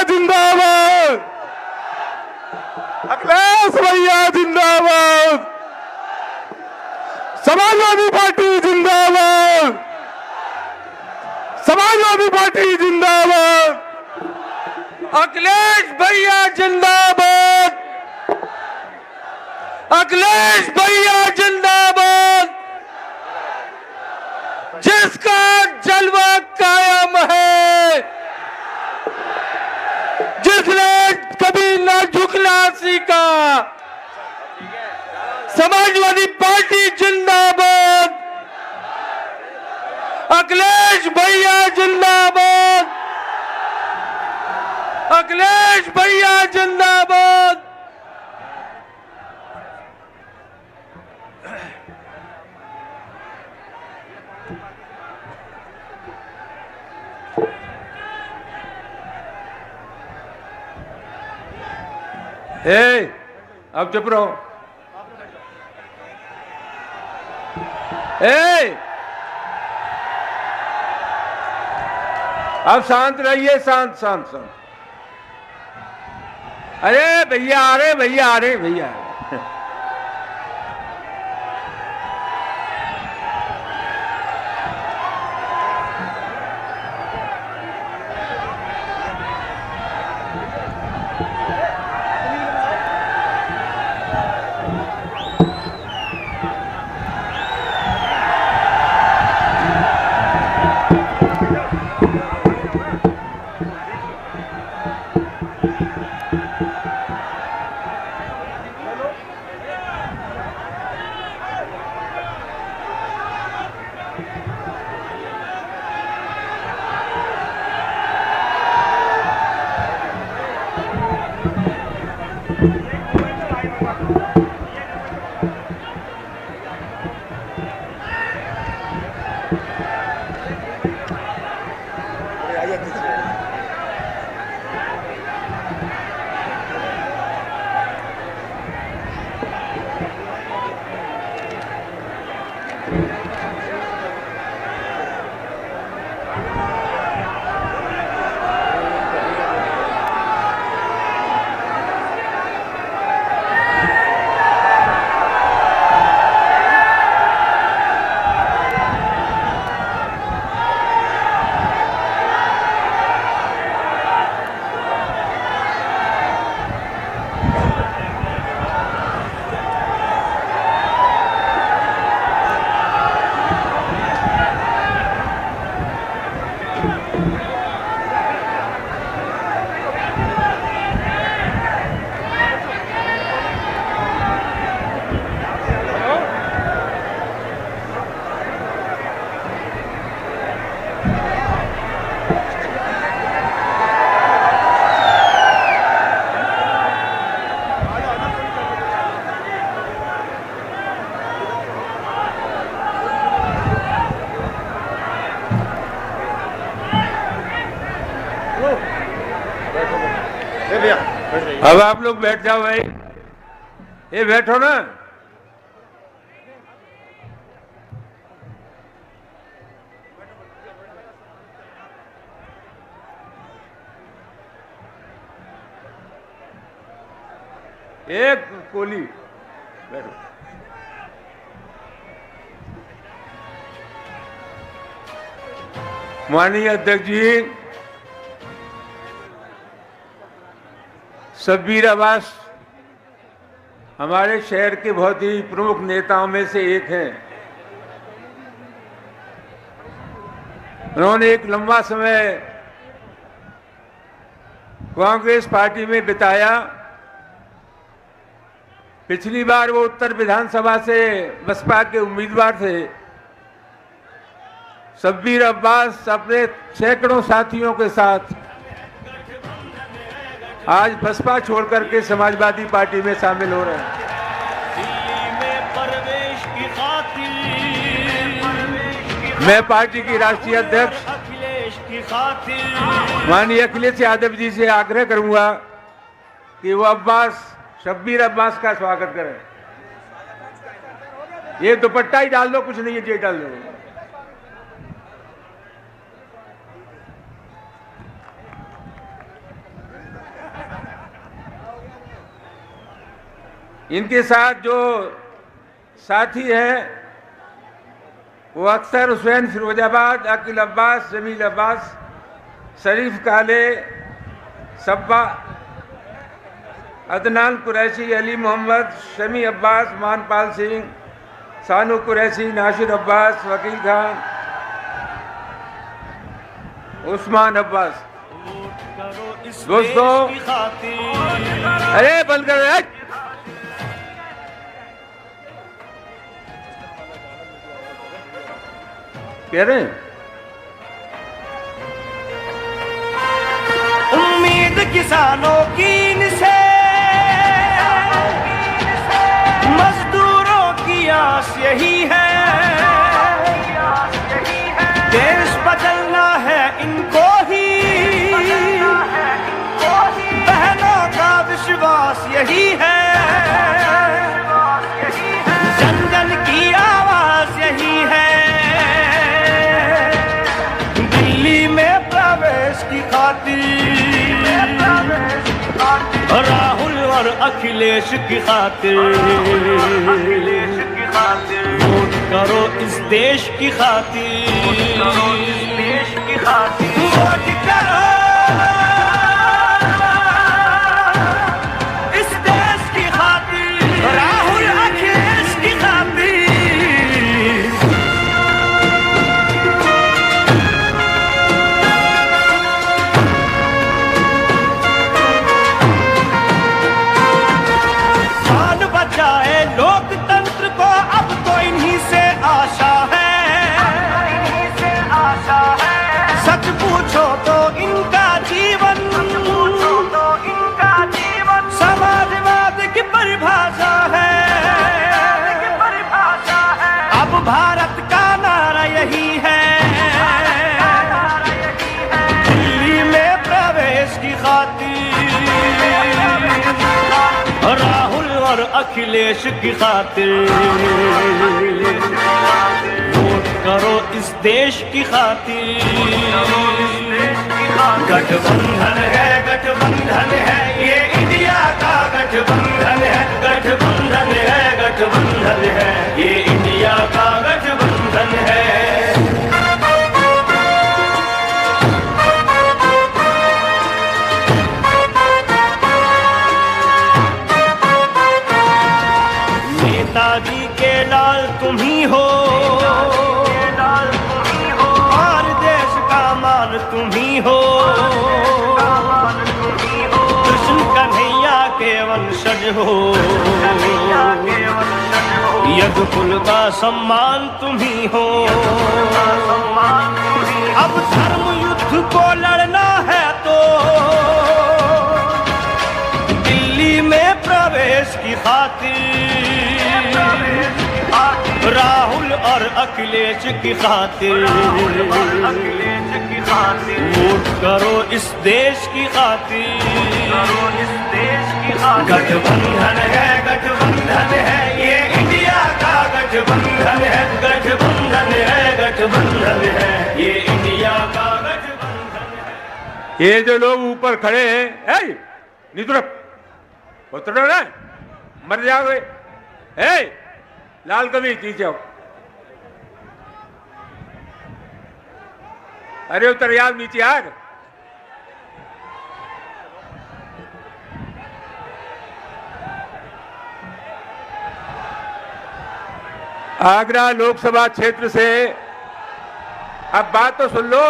जिंदाबाद, अखिलेश भैया जिंदाबाद, समाजवादी पार्टी जिंदाबाद, समाजवादी पार्टी जिंदाबाद, अखिलेश भैया जिंदाबाद, अखिलेश भैया जिंदाबाद। जिसका जलवा कायम है, जिसने कभी न झुकना सीखा, समाजवादी पार्टी जिंदाबाद, अखिलेश भैया जिंदाबाद, अखिलेश भैया जिंदाबाद। अब चुप रहो। अब शांत रहिए, शांत शांत शांत। अरे भैया आ रहे, भैया आ रहे, भैया आ रहे। अब आप लोग बैठ जाओ भाई, ये बैठो ना। एक कोली बैठो। माननीय अध्यक्ष जी, शब्बीर अब्बास हमारे शहर के बहुत ही प्रमुख नेताओं में से एक हैं। उन्होंने एक लंबा समय कांग्रेस पार्टी में बिताया। पिछली बार वो उत्तर विधानसभा से बसपा के उम्मीदवार थे। शब्बीर अब्बास अपने सैकड़ों साथियों के साथ आज बसपा छोड़ करके समाजवादी पार्टी में शामिल हो रहे हैं। मैं पार्टी की राष्ट्रीय अध्यक्ष माननीय अखिलेश यादव जी से आग्रह करूंगा कि वो शब्बीर अब्बास का स्वागत करें। ये दुपट्टा ही डाल दो, कुछ नहीं है, ये डाल दो। इनके साथ जो साथी हैं वो अख्तर हुसैन फिरोजाबाद, अकील अब्बास, जमील अब्बास, शरीफ काले, सब्बा, अदनान कुरैशी, अली मोहम्मद, शमी अब्बास, मानपाल सिंह, सानू कुरैशी, नासिर अब्बास, वकील खान, उस्मान अब्बास। दोस्तों, अरे बंद कर रहे, कह रहे हैं उम्मीद किसानों की इनसे, मजदूरों की आस यही है, देश बदलना है इनको ही, बहनों का विश्वास यही है, जन जन की आवाज यही है, दिल्ली में प्रवेश की खातिर, राहुल और अखिलेश की खातिर, वोट करो इस देश की खातिर, वोट करो इस देश की खातिर, राहुल अखिलेश की खातिर। लोकतंत्र को अब तो इन्हीं से आशा है, सच पूछो तो इनका जीवन, समाजवाद की परिभाषा है, अब भारत का नारा यही है, दिल्ली में प्रवेश की खातिर, राहुल और अखिलेश की खातिर, वोट करो इस देश की खातिर, गठबंधन है ये इंडिया का गठबंधन है, गठबंधन है ये इंडिया का गठबंधन है। नेताजी के लाल तुम ही हो, और देश का मान तुम ही हो, कृष्ण कन्हैया के वंशज हो, यज्ञकुल का सम्मान तुम ही हो, अब धर्म युद्ध को लड़ना है तो दिल्ली में प्रवेश की खातिर, राहुल और अखिलेश की खातिर, वोट करो इस देश की खातिर, गठबंधन है ये इंडिया का गठबंधन है, गठबंधन है ये इंडिया का गठबंधन है। ये जो लोग ऊपर खड़े हैं, नीचे उतर रहे, मर जाओगे, लाल कमीज नीचे आओ, अरे उतर यार नीचे यार। आगरा लोकसभा क्षेत्र से, अब बात तो सुन लो,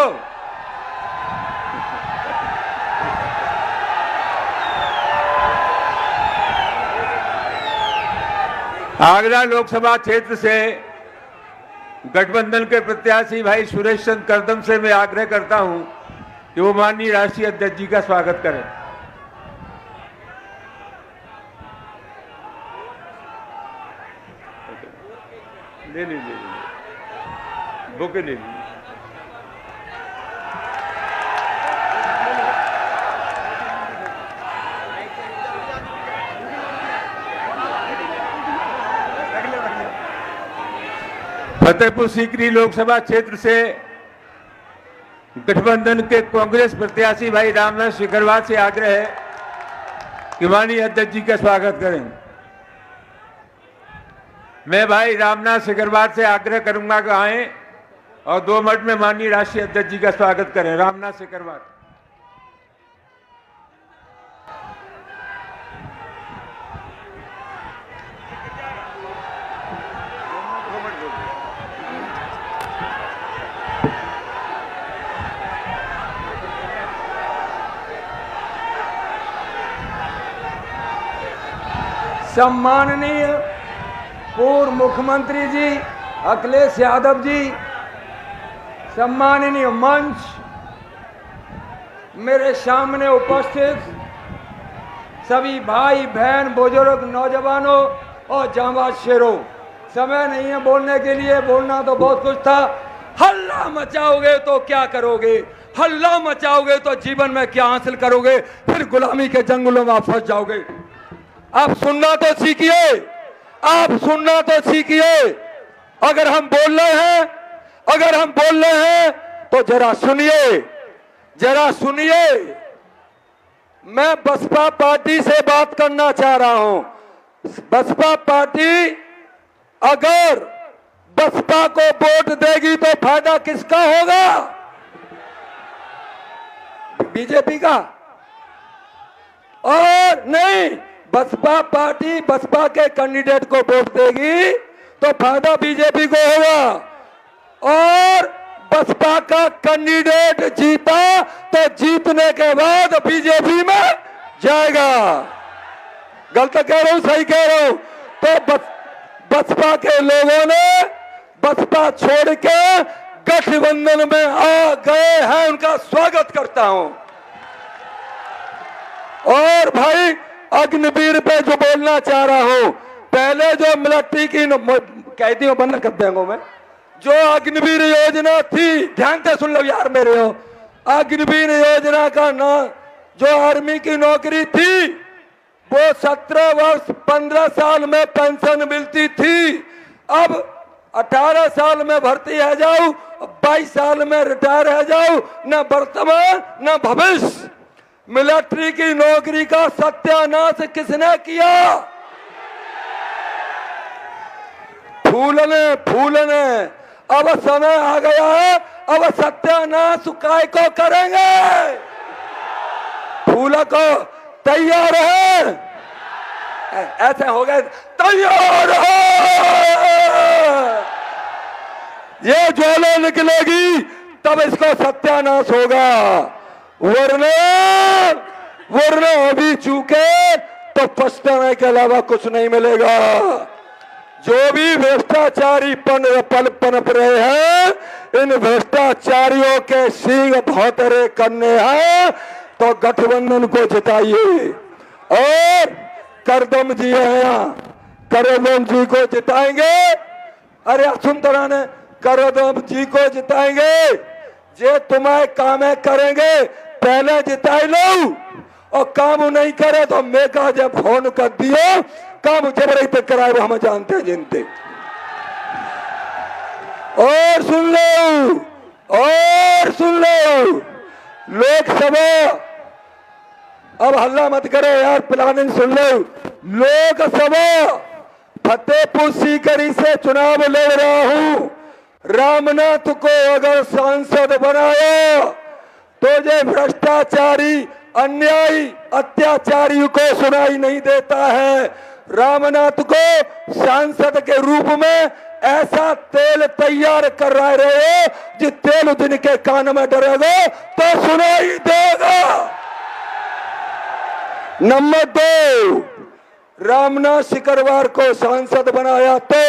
आगरा लोकसभा क्षेत्र से गठबंधन के प्रत्याशी भाई सुरेश चंद्र करदम से मैं आग्रह करता हूं कि वो माननीय राष्ट्रीय अध्यक्ष जी का स्वागत करें। ले बुके ले लीजिए। फतेहपुर सीकरी लोकसभा क्षेत्र से गठबंधन के कांग्रेस प्रत्याशी भाई रामनाथ शिखरवाल से आग्रह है कि माननीय अध्यक्ष जी का स्वागत करें। मैं भाई रामनाथ सिकरवार से आग्रह करूंगा कि आए और 2 मिनट में माननीय राष्ट्रीय अध्यक्ष जी का स्वागत करें। रामनाथ सिकरवार। सम्माननीय पूर्व मुख्यमंत्री जी अखिलेश यादव जी, सम्माननीय मंच, मेरे सामने उपस्थित सभी भाई बहन बुजुर्ग नौजवानों और जांबाज शेरों, समय नहीं है बोलने के लिए, बोलना तो बहुत कुछ था। हल्ला मचाओगे तो क्या करोगे, हल्ला मचाओगे तो जीवन में क्या हासिल करोगे, फिर गुलामी के जंगलों में फंस जाओगे। आप सुनना तो सीखिए, आप सुनना तो सीखिए। अगर हम बोल रहे हैं, अगर हम बोल रहे हैं तो जरा सुनिए, जरा सुनिए। मैं बसपा पार्टी से बात करना चाह रहा हूं। बसपा पार्टी अगर बसपा को वोट देगी तो फायदा किसका होगा? बीजेपी का? और नहीं, बसपा पार्टी बसपा के कैंडिडेट को वोट देगी तो फायदा बीजेपी को होगा। और बसपा का कैंडिडेट जीता तो जीतने के बाद बीजेपी में जाएगा। गलत कह रहा हूं, सही कह रहा हूं? तो बसपा के लोगों ने बसपा छोड़ के गठबंधन में आ गए हैं, उनका स्वागत करता हूं। और भाई अग्निवीर पे जो बोलना चाह रहा हूं, पहले जो मिलिट्री की कैदियों बंद कर देंगे मैं, जो अग्निवीर योजना थी, ध्यान से सुन लो यार मेरे हो, अग्निवीर योजना का ना जो आर्मी की नौकरी थी वो 17 वर्ष 15 साल में पेंशन मिलती थी। अब 18 साल में भर्ती है जाओ, 22 साल में रिटायर है जाओ, न वर्तमान न भविष्य। मिलिट्री की नौकरी का सत्यानाश किसने किया? फूलने फूलने। अब समय आ गया है, अब सत्यानाश काय को करेंगे? फूल को तैयार है? ऐसे हो गए, तैयार है। ये ज्वाला निकलेगी तब इसका सत्यानाश होगा, वरना अभी चूके तो पछताने के अलावा कुछ नहीं मिलेगा। जो भी भ्रष्टाचारी पनप रहे हैं, इन भ्रष्टाचारियों के सींग भौतरे करने हैं तो गठबंधन को जिताइए। और करदम जी है यहाँ, करदम जी को जिताएंगे। अरे सुन तो ने, करदम जी को जिताएंगे। जे तुम्हारे काम करेंगे पहले जिताई लो, और काम नहीं करे तो मैं कहा जब फोन कर दियो, काम जबरई तक कराए वो हम जानते हैं जिनते। और सुन लो, और सुन लो, लोकसभा, अब हल्ला मत करो यार, प्लानिंग सुन लो। लोकसभा फतेहपुर सीकरी से चुनाव लड़ रहा हूं। रामनाथ को अगर सांसद बनाया तो ये भ्रष्टाचारी, अन्यायी, अत्याचारी को सुनाई नहीं देता है। रामनाथ को सांसद के रूप में ऐसा तेल तैयार कर रहे हो जिस तेल जिनके कान में डरेगा तो सुनाई देगा। नंबर 2, रामनाथ सिकरवार को सांसद बनाया तो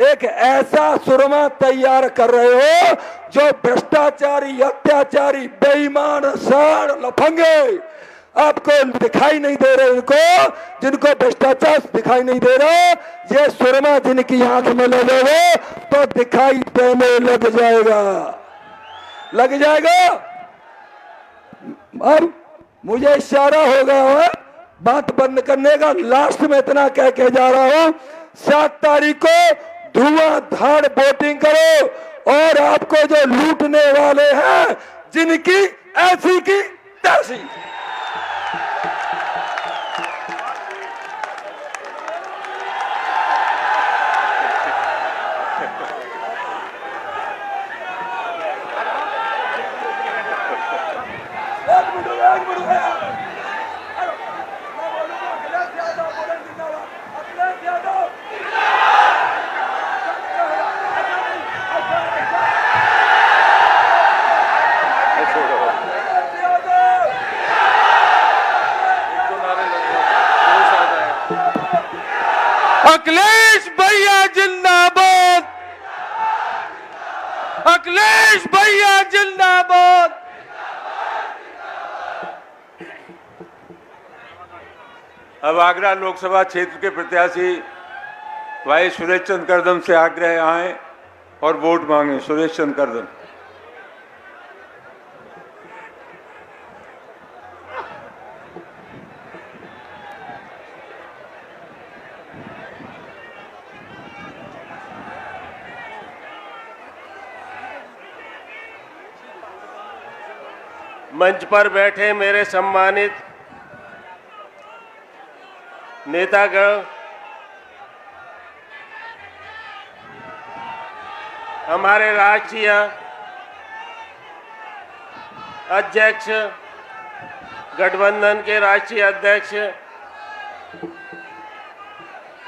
एक ऐसा सुरमा तैयार कर रहे हो जो भ्रष्टाचारी, अत्याचारी, बेईमान, साड़, लफंगे आपको दिखाई नहीं दे रहे। इनको जिनको भ्रष्टाचार दिखाई नहीं दे रहा, ये सुरमा जिनकी आंख में लगेगा तो दिखाई देने लग जाएगा, लग जाएगा। अब मुझे इशारा हो गया है बात बंद करने का। लास्ट में इतना कह के जा रहा हूं, 7 तारीख को धुआंधार वोटिंग करो। और आपको जो लूटने वाले हैं, जिनकी ऐसी की तैसी, अखिलेश भैया जिंदाबाद, अखिलेश भैया जिंदाबाद। अब आगरा लोकसभा क्षेत्र के प्रत्याशी भाई सुरेश चंद्र करदम से आग्रह आए और वोट मांगे। सुरेश चंद्र करदम। मंच पर बैठे मेरे सम्मानित नेतागण, हमारे राष्ट्रीय अध्यक्ष, गठबंधन के राष्ट्रीय अध्यक्ष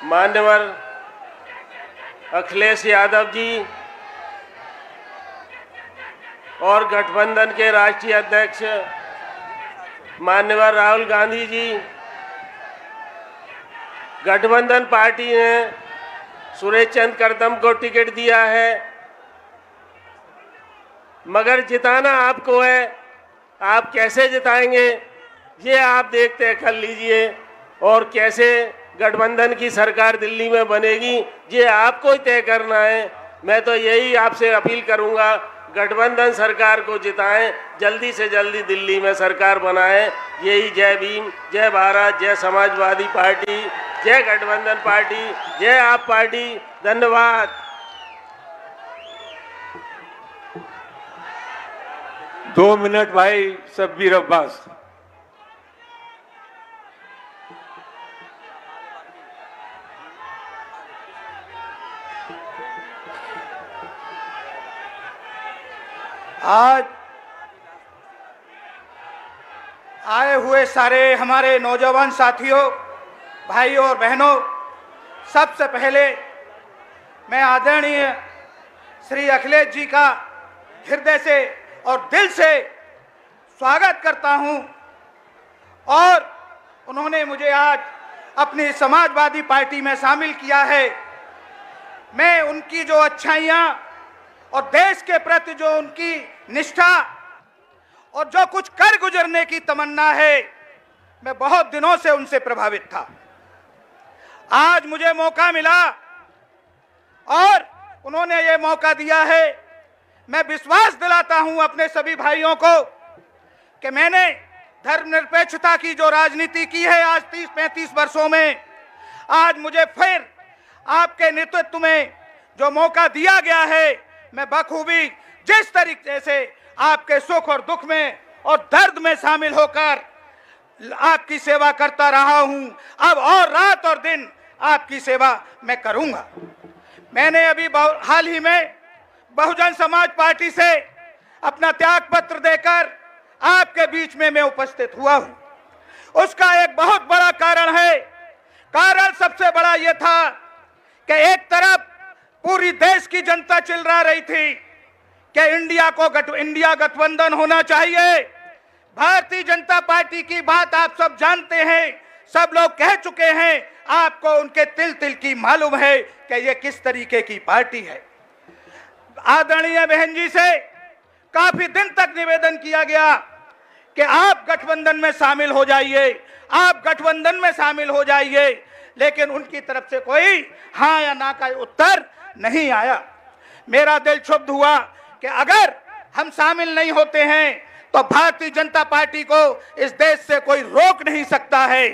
मान्यवर अखिलेश यादव जी और गठबंधन के राष्ट्रीय अध्यक्ष मान्यवर राहुल गांधी जी, गठबंधन पार्टी ने सुरेश चंद्र करदम को टिकट दिया है, मगर जिताना आपको है। आप कैसे जिताएंगे ये आप देखते कर लीजिए, और कैसे गठबंधन की सरकार दिल्ली में बनेगी ये आपको ही तय करना है। मैं तो यही आपसे अपील करूंगा, गठबंधन सरकार को जिताएं, जल्दी से जल्दी दिल्ली में सरकार बनाएं। यही जय भीम, जय भारत, जय समाजवादी पार्टी, जय गठबंधन पार्टी, जय आप पार्टी। धन्यवाद। 2 मिनट भाई शब्बीर अब्बास। आज आए हुए सारे हमारे नौजवान साथियों, भाइयों और बहनों, सबसे पहले मैं आदरणीय श्री अखिलेश जी का हृदय से और दिल से स्वागत करता हूं। और उन्होंने मुझे आज अपनी समाजवादी पार्टी में शामिल किया है। मैं उनकी जो अच्छाइयां और देश के प्रति जो उनकी निष्ठा और जो कुछ कर गुजरने की तमन्ना है, मैं बहुत दिनों से उनसे प्रभावित था। आज मुझे मौका मिला और उन्होंने ये मौका दिया है। मैं विश्वास दिलाता हूं अपने सभी भाइयों को कि मैंने धर्मनिरपेक्षता की जो राजनीति की है आज 30-35 वर्षों में, आज मुझे फिर आपके नेतृत्व में जो मौका दिया गया है, मैं बखूबी जिस तरीके से आपके सुख और दुख में और दर्द में शामिल होकर आपकी सेवा करता रहा हूं, अब और रात और दिन आपकी सेवा मैं करूंगा। मैंने अभी हाल ही में बहुजन समाज पार्टी से अपना त्याग पत्र देकर आपके बीच में मैं उपस्थित हुआ हूं। उसका एक बहुत बड़ा कारण है। कारण सबसे बड़ा यह था कि एक तरफ पूरी देश की जनता चिल्ला रही थी कि इंडिया गठबंधन होना चाहिए। भारतीय जनता पार्टी की बात आप सब जानते हैं, सब लोग कह चुके हैं, आपको उनके तिल तिल की मालूम है कि ये किस तरीके की पार्टी है। आदरणीय बहन जी से काफी दिन तक निवेदन किया गया कि आप गठबंधन में शामिल हो जाइए, आप गठबंधन में शामिल हो जाइए, लेकिन उनकी तरफ से कोई हाँ या ना का उत्तर नहीं आया। मेरा दिल क्षुब्ध हुआ कि अगर हम शामिल नहीं होते हैं तो भारतीय जनता पार्टी को इस देश से कोई रोक नहीं सकता है।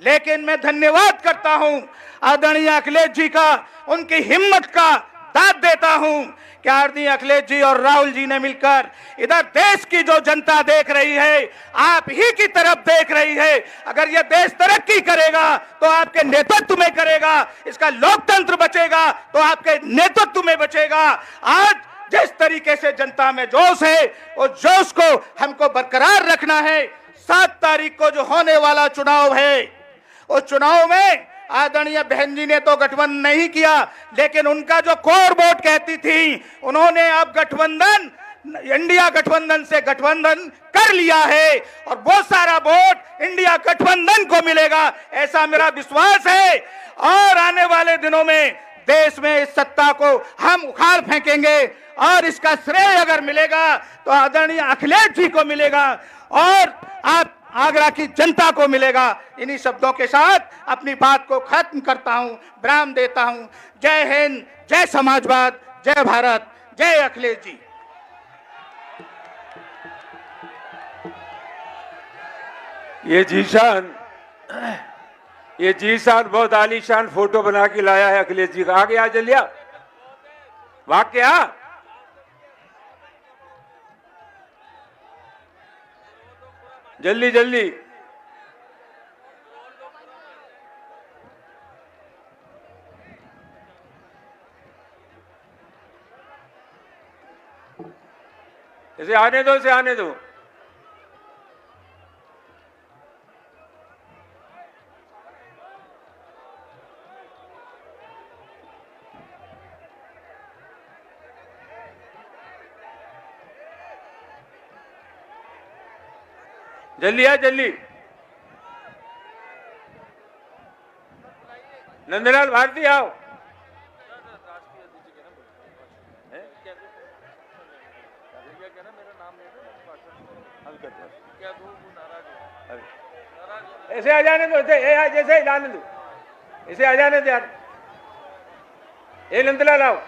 लेकिन मैं धन्यवाद करता हूं आदरणीय अखिलेश जी का, उनकी हिम्मत का दाद देता हूं कि आदरणीय अखिलेश जी और राहुल जी ने मिलकर इधर देश की जो जनता देख रही है, आप ही की तरफ देख रही है। अगर यह देश तरक्की करेगा तो आपके नेतृत्व में करेगा, इसका लोकतंत्र बचेगा तो आपके नेतृत्व में बचेगा। आज जिस तरीके से जनता में जोश है, उस जोश को हमको बरकरार रखना है। 7 तारीख को जो होने वाला चुनाव है, उस चुनाव में आदरणीय बहन जी ने तो गठबंधन नहीं किया, लेकिन उनका जो कोर वोट कहती थी, उन्होंने अब गठबंधन इंडिया गठबंधन से गठबंधन कर लिया है और बहुत सारा वोट इंडिया गठबंधन को मिलेगा, ऐसा मेरा विश्वास है। और आने वाले दिनों में देश में इस सत्ता को हम उखाड़ फेंकेंगे और इसका श्रेय अगर मिलेगा तो आदरणीय अखिलेश जी को मिलेगा और आप आगरा की जनता को मिलेगा। इन्हीं शब्दों के साथ अपनी बात को खत्म करता हूं, विराम देता हूं। जय हिंद, जय समाजवाद, जय भारत, जय अखिलेश जी। ये जीशान बहुत आलीशान फोटो बना के लाया है अखिलेश जी का। आगे आ जलिया वाक्य जल्दी जल्दी। इसे आने दो, इसे आने दो। जल्दी आ जल्दी। नंदलाल भारती आओ। ऐसे आ जाने दो, जैसे ही जाने दो, इसे आ जाने दो यार। नंदलाल आओ।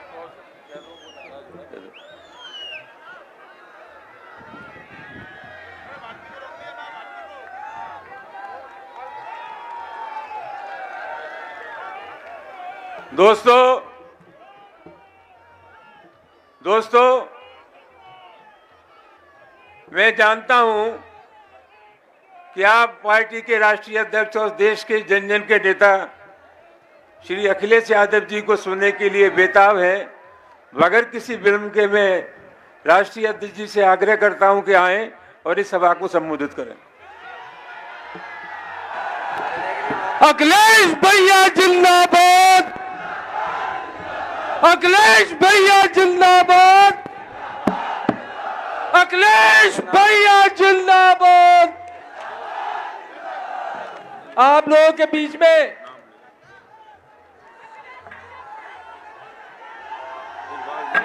दोस्तों मैं जानता हूं कि आप पार्टी के राष्ट्रीय अध्यक्ष और देश के जन जन के नेता श्री अखिलेश यादव जी को सुनने के लिए बेताब हैं। बगैर किसी विलंब के मैं राष्ट्रीय अध्यक्ष जी से आग्रह करता हूं कि आएं और इस सभा को संबोधित करें। अखिलेश भैया जिंदाबाद, अखिलेश भैया जिंदाबाद, अखिलेश भैया जिंदाबाद। आप लोगों के बीच में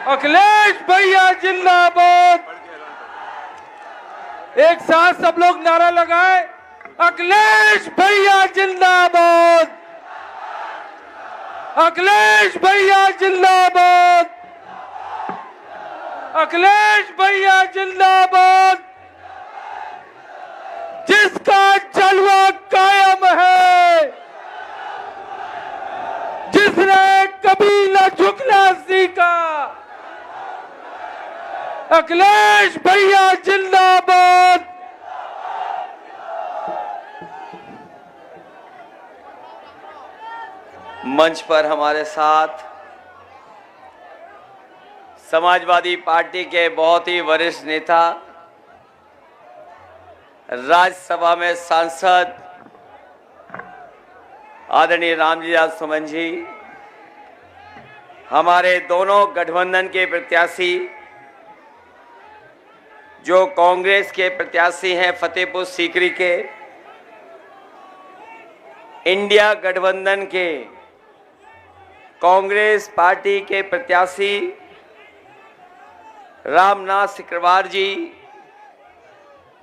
अखिलेश भैया जिंदाबाद। एक साथ सब लोग नारा लगाए, अखिलेश भैया जिंदाबाद, अखिलेश भैया जिंदाबाद, अखिलेश भैया जिंदाबाद। जिसका जलवा कायम है, जिसने कभी न झुकना सीखा, अखिलेश भैया जिंदाबाद। मंच पर हमारे साथ समाजवादी पार्टी के बहुत ही वरिष्ठ नेता, राज्यसभा में सांसद आदरणीय रामलीला सुमन जी, हमारे दोनों गठबंधन के प्रत्याशी जो कांग्रेस के प्रत्याशी हैं फतेहपुर सीकरी के, इंडिया गठबंधन के कांग्रेस पार्टी के प्रत्याशी रामनाथ सिकरवार जी,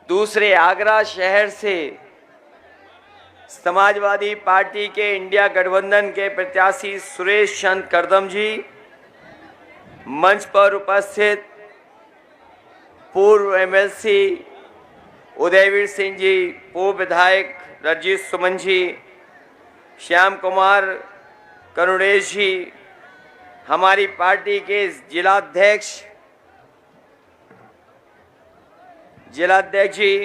दूसरे आगरा शहर से समाजवादी पार्टी के इंडिया गठबंधन के प्रत्याशी सुरेश चंद करदम जी, मंच पर उपस्थित पूर्व एमएलसी उदयवीर सिंह जी, पूर्व विधायक रंजीत सुमन जी, श्याम कुमार करुणेश जी, हमारी पार्टी के जिलाध्यक्ष जी,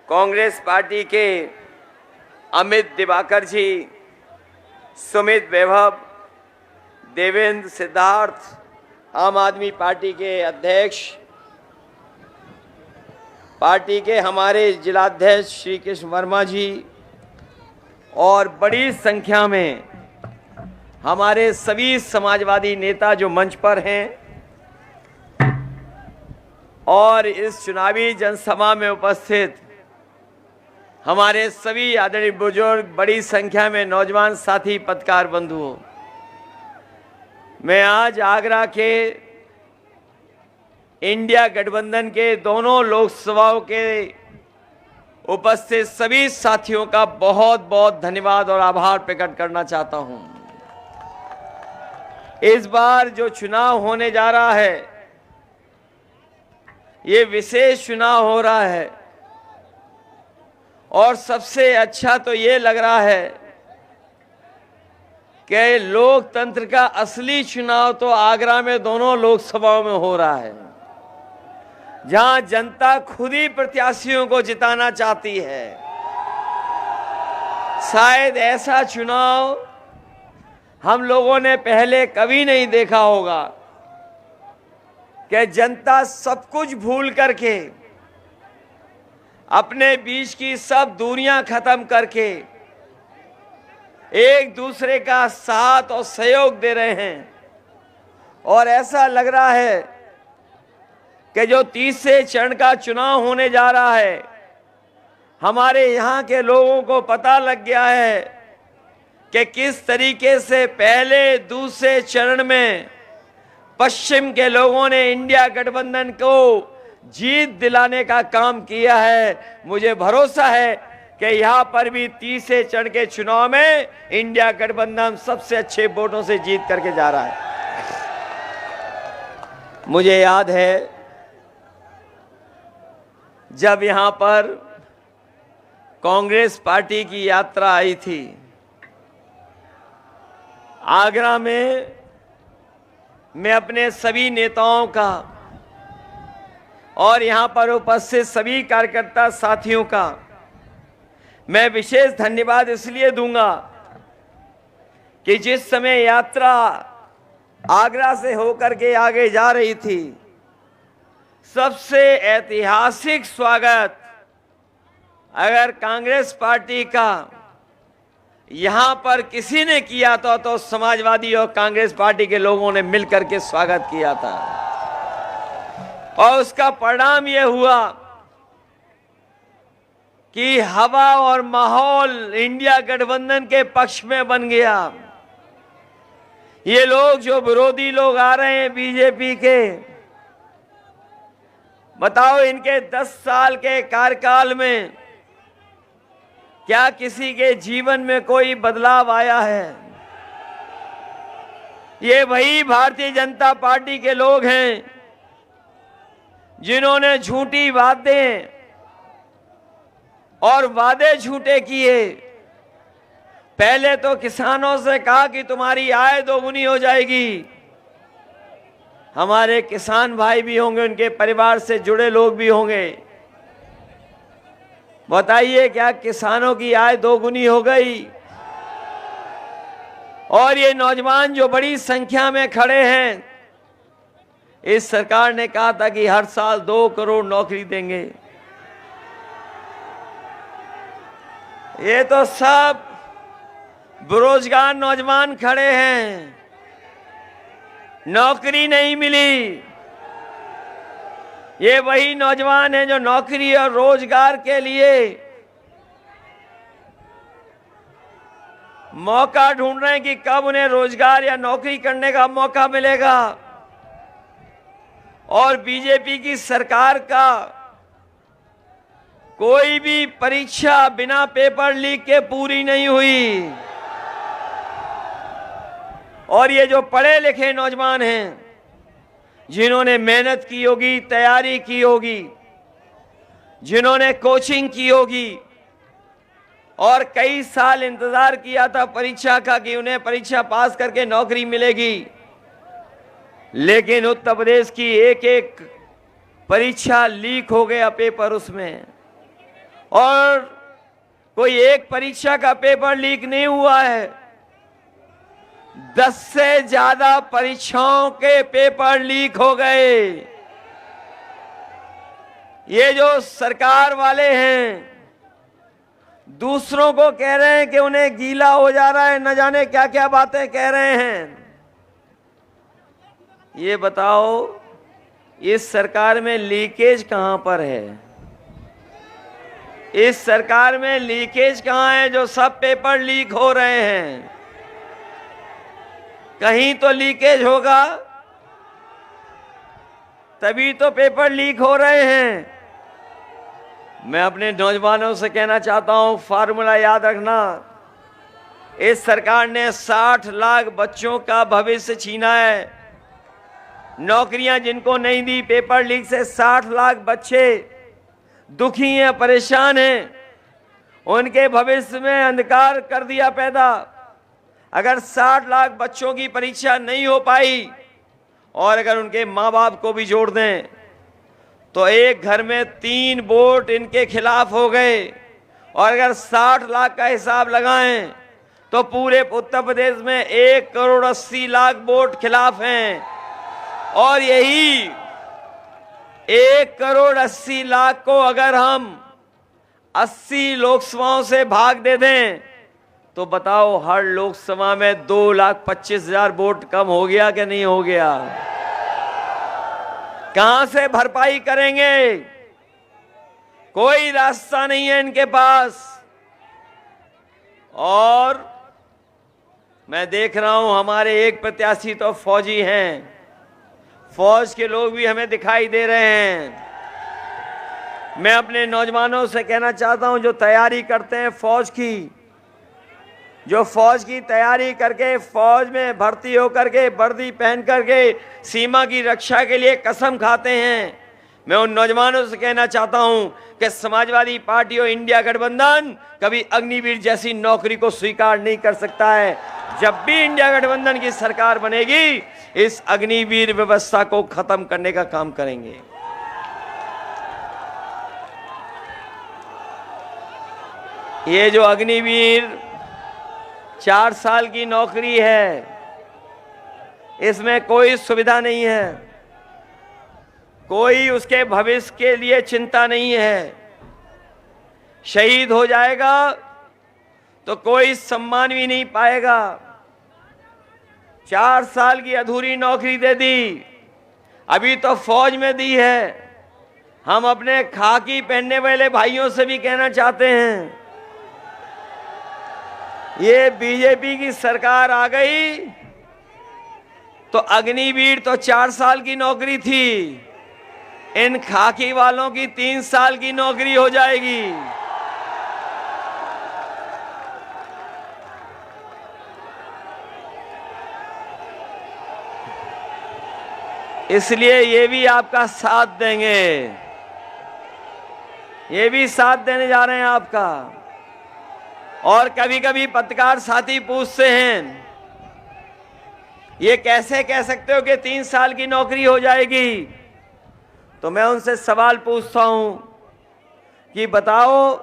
कांग्रेस पार्टी के अमित दिवाकर जी, सुमित वैभव, देवेंद्र सिद्धार्थ, आम आदमी पार्टी के अध्यक्ष, पार्टी के हमारे जिलाध्यक्ष श्री कृष्ण वर्मा जी और बड़ी संख्या में हमारे सभी समाजवादी नेता जो मंच पर हैं, और इस चुनावी जनसभा में उपस्थित हमारे सभी आदरणीय बुजुर्ग, बड़ी संख्या में नौजवान साथी, पत्रकार बंधुओं, मैं आज आगरा के इंडिया गठबंधन के दोनों लोकसभाओं के उपस्थित सभी साथियों का बहुत बहुत धन्यवाद और आभार प्रकट करना चाहता हूं। इस बार जो चुनाव होने जा रहा है, ये विशेष चुनाव हो रहा है और सबसे अच्छा तो ये लग रहा है कि लोकतंत्र का असली चुनाव तो आगरा में दोनों लोकसभाओं में हो रहा है, जहां जनता खुद ही प्रत्याशियों को जिताना चाहती है। शायद ऐसा चुनाव हम लोगों ने पहले कभी नहीं देखा होगा कि जनता सब कुछ भूल करके, अपने बीच की सब दूरियां खत्म करके एक दूसरे का साथ और सहयोग दे रहे हैं। और ऐसा लग रहा है कि जो तीसरे चरण का चुनाव होने जा रहा है, हमारे यहाँ के लोगों को पता लग गया है कि किस तरीके से पहले दूसरे चरण में पश्चिम के लोगों ने इंडिया गठबंधन को जीत दिलाने का काम किया है। मुझे भरोसा है कि यहाँ पर भी तीसरे चरण के चुनाव में इंडिया गठबंधन सबसे अच्छे वोटों से जीत करके जा रहा है। मुझे याद है जब यहाँ पर कांग्रेस पार्टी की यात्रा आई थी आगरा में, मैं अपने सभी नेताओं का और यहाँ पर उपस्थित सभी कार्यकर्ता साथियों का मैं विशेष धन्यवाद इसलिए दूंगा कि जिस समय यात्रा आगरा से होकर के आगे जा रही थी, सबसे ऐतिहासिक स्वागत अगर कांग्रेस पार्टी का यहां पर किसी ने किया था तो समाजवादी और कांग्रेस पार्टी के लोगों ने मिलकर के स्वागत किया था। और उसका परिणाम यह हुआ कि हवा और माहौल इंडिया गठबंधन के पक्ष में बन गया। ये लोग जो विरोधी लोग आ रहे हैं बीजेपी के, बताओ इनके 10 साल के कार्यकाल में क्या किसी के जीवन में कोई बदलाव आया है? ये वही भारतीय जनता पार्टी के लोग हैं जिन्होंने झूठी बातें और वादे झूठे किए। पहले तो किसानों से कहा कि तुम्हारी आय दोगुनी हो जाएगी। हमारे किसान भाई भी होंगे, उनके परिवार से जुड़े लोग भी होंगे। बताइए क्या किसानों की आय दोगुनी हो गई? और ये नौजवान जो बड़ी संख्या में खड़े हैं, इस सरकार ने कहा था कि हर साल 2 करोड़ नौकरी देंगे। ये तो सब बेरोजगार नौजवान खड़े हैं, नौकरी नहीं मिली। ये वही नौजवान हैं जो नौकरी और रोजगार के लिए मौका ढूंढ रहे हैं कि कब उन्हें रोजगार या नौकरी करने का मौका मिलेगा। और बीजेपी की सरकार का कोई भी परीक्षा बिना पेपर लीक के पूरी नहीं हुई। और ये जो पढ़े लिखे नौजवान हैं, जिन्होंने मेहनत की होगी, तैयारी की होगी, जिन्होंने कोचिंग की होगी और कई साल इंतजार किया था परीक्षा का कि उन्हें परीक्षा पास करके नौकरी मिलेगी, लेकिन उत्तर प्रदेश की एक एक परीक्षा लीक हो गया पेपर उसमें। और कोई एक परीक्षा का पेपर लीक नहीं हुआ है, 10 से ज्यादा परीक्षाओं के पेपर लीक हो गए। ये जो सरकार वाले हैं दूसरों को कह रहे हैं कि उन्हें गीला हो जा रहा है, न जाने क्या क्या बातें कह रहे हैं। ये बताओ, इस सरकार में लीकेज कहां पर है? इस सरकार में लीकेज कहां है जो सब पेपर लीक हो रहे हैं? कहीं तो लीकेज होगा, तभी तो पेपर लीक हो रहे हैं। मैं अपने नौजवानों से कहना चाहता हूं, फार्मूला याद रखना। इस सरकार ने 60 लाख बच्चों का भविष्य छीना है। नौकरियां जिनको नहीं दी पेपर लीक से 60 लाख बच्चे दुखी हैं, परेशान हैं, उनके भविष्य में अंधकार कर दिया पैदा। अगर 60 लाख बच्चों की परीक्षा नहीं हो पाई और अगर उनके माँ बाप को भी जोड़ दें तो एक घर में 3 वोट इनके खिलाफ हो गए। और अगर 60 लाख का हिसाब लगाएं तो पूरे उत्तर प्रदेश में 1,80,00,000 वोट खिलाफ हैं। और यही 1,80,00,000 को अगर हम 80 लोकसभाओं से भाग दे दें तो बताओ हर लोकसभा में 2,25,000 वोट कम हो गया कि नहीं हो गया? कहां से भरपाई करेंगे? कोई रास्ता नहीं है इनके पास। और मैं देख रहा हूं हमारे एक प्रत्याशी तो फौजी हैं, फौज के लोग भी हमें दिखाई दे रहे हैं। मैं अपने नौजवानों से कहना चाहता हूं जो तैयारी करते हैं फौज की, जो फौज की तैयारी करके फौज में भर्ती होकर के वर्दी पहन करके सीमा की रक्षा के लिए कसम खाते हैं, मैं उन नौजवानों से कहना चाहता हूं कि समाजवादी पार्टी और इंडिया गठबंधन कभी अग्निवीर जैसी नौकरी को स्वीकार नहीं कर सकता है। जब भी इंडिया गठबंधन की सरकार बनेगी इस अग्निवीर व्यवस्था को खत्म करने का काम करेंगे। ये जो अग्निवीर 4 साल की नौकरी है, इसमें कोई सुविधा नहीं है, कोई उसके भविष्य के लिए चिंता नहीं है। शहीद हो जाएगा तो कोई सम्मान भी नहीं पाएगा। 4 साल की अधूरी नौकरी दे दी, अभी तो फौज में दी है। हम अपने खाकी पहनने वाले भाइयों से भी कहना चाहते हैं, ये बीजेपी की सरकार आ गई तो अग्निवीर तो 4 साल की नौकरी थी, इन खाकी वालों की 3 साल की नौकरी हो जाएगी। इसलिए ये भी आपका साथ देंगे, ये भी साथ देने जा रहे हैं आपका। और कभी कभी पत्रकार साथी पूछते हैं ये कैसे कह सकते हो कि 3 साल की नौकरी हो जाएगी? तो मैं उनसे सवाल पूछता हूं कि बताओ